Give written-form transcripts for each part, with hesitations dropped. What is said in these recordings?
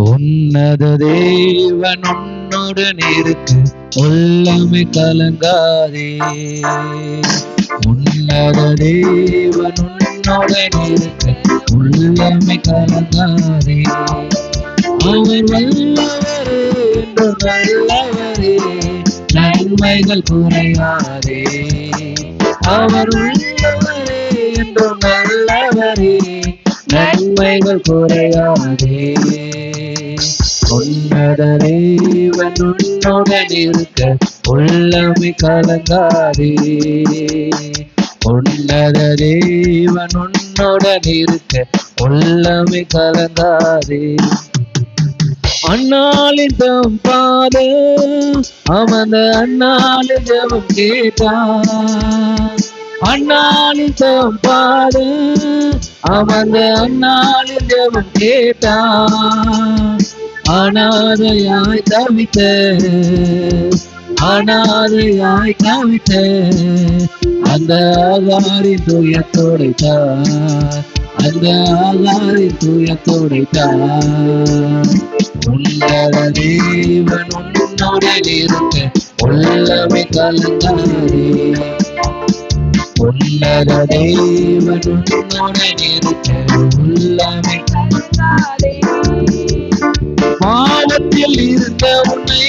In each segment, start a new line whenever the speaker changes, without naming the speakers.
உன்னத தேவன் உன்னுடன் இருக்க உள்ளமை கலங்காதே. உன்னத தேவன் உன்னுடன் இருக்க உள்ளமை கலங்காதே. அவர் வல்லவரே என்று நல்லவரே, நன்மைகள் குறையாதே. அவர் உள்ளவரே என்று நல்லவரே, நன்மைகள் குறையாதே. உன்னத தேவன் உன்னுடன் இருக்க உள்ளமை கலங்காதே. உன்னத தேவன் உன்னுடன் இருக்க உள்ளமை கலங்காதே. அண்ணாளின் தம் பாது அமர்ந்த அண்ணாளின் ஜெபம் கேட்டான். அண்ணாளின் தம் பாது அமர்ந்த அண்ணாளின் ஜெபம் கேட்டான். அனாதையாய் தவித்த அனாதையாய் தவித்த அந்த ஆகாரின் துயத்தோடைத்தான். அந்த ஆகாரின் துயத்தோடைத்தான். உன்னத தேவன் உன்னுடன் இருக்க உள்ளமை கலங்காதே. உன்னத தேவன் உன்னுடன் இருக்க உள்ளமை கலங்காதே. பாவத்தில் இருந்த உன்னை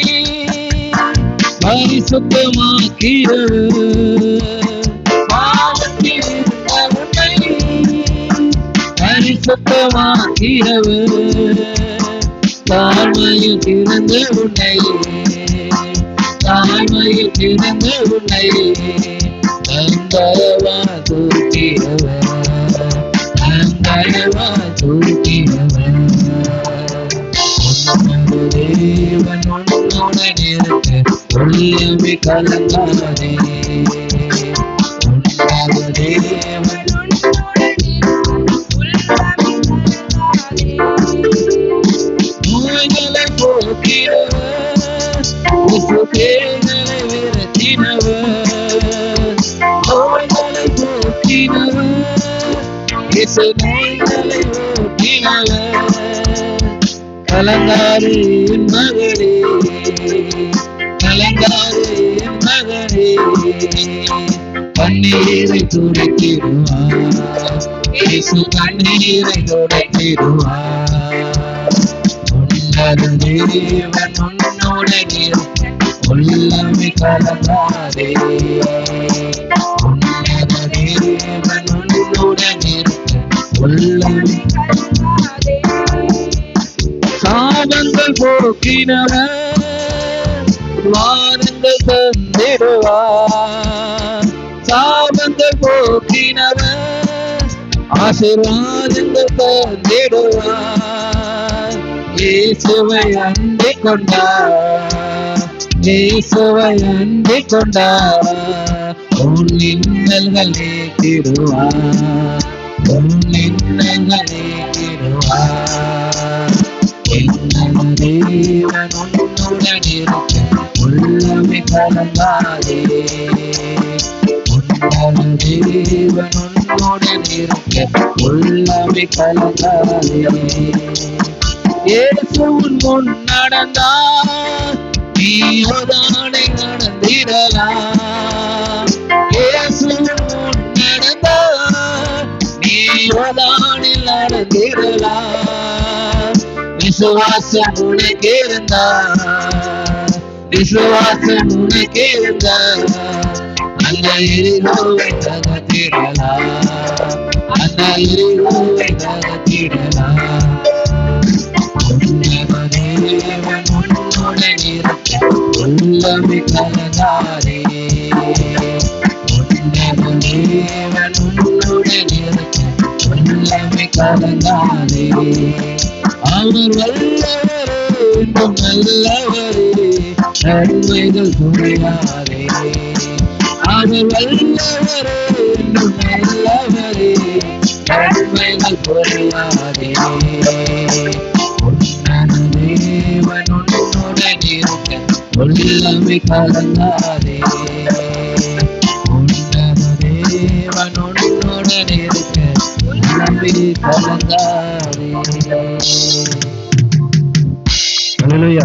பரிசுத்தமாக்கிறவர், பாவத்தில் இருந்த உன்னை பரிசுத்தமாக்கிறவர், தாழ்மையில் பிறந்த உன்னை தாழ்மையில் பிறந்த உன்னை தந்தயவா தூக்கியவர், தந்தயவா தூக்கியவர். உன்னத தேவன் உன்னுடன் இருக்க உள்ளமை கலங்காதே. உன்னத தேவன் நோய்களை போக்கிறவர், உசுகேகளை விரட்டினவர், நோய்களை போக்கினவர், இசு நோய்களை ஓட்டினவர். கலங்காதே என் மகனே, கலங்காதே என் மகனே, கண்ணீரை துடைத்திடுவார், இயேசு கண்ணீரை துடைத்திடுவார். உன்னத தேவன் உன்னுடன் இருக்க உள்ளமை கலங்காதே. உன்னத தேவன் உன்னுடன் இருக்க உள்ளமை கலங்காதே. சாபங்கள் போக்கினவர், வாரங்கள் தந்திடுவார். சாபங்கள் போக்கினவர், ஆசீர்வாதங்கள் தந்திடுவார். இயேசுவை அண்டிக் கொண்டார், இயேசுவை அண்டிக் கொண்டார். உன் இன்னல்கள் நீக்கிடுவார், உன் இன்னல்கள் நீக்கிடுவார். உன்னத தேவன் உன்னுடன் இருக்க உள்ளமை கலங்காதே. உன்னத தேவன் உன்னுடன் இருக்க உள்ளமை கலங்காதே. இயேசுவின் முன் நடந்தார், நீயோதானை நடந்திடலாம். இயேசுவின் முன் நடந்தார், நீயோதானில் நடந்திடலாம். விசுவாசம் உனக்கு இருந்தா, விசுவாசம் உனக்கு இருந்தா, அந்த எரிகோவை தகர்த்திடலாம், அந்த எரிகோவை தகர்த்திடலாம். உன்னத தேவன் உன்னுடன் இருக்க உள்ளமை கலங்காதே. உன்னத தேவன் உன்னுடன் இருக்க உள்ளமை கலங்காதே. அவர் வல்லவரே என்றும் நல்லவரே, நன்மைகள் குறையாதே. அவர் வல்லவரே என்றும் நல்லவரே, நன்மைகள் குறையாதே. உன்னத தேவன் உன்னுடன் இருக்க உள்ளமை கலங்காதே. உன்னத தேவன் உன்னுடன் இருக்க உள்ளமை கலங்காதே. ஹalleluya.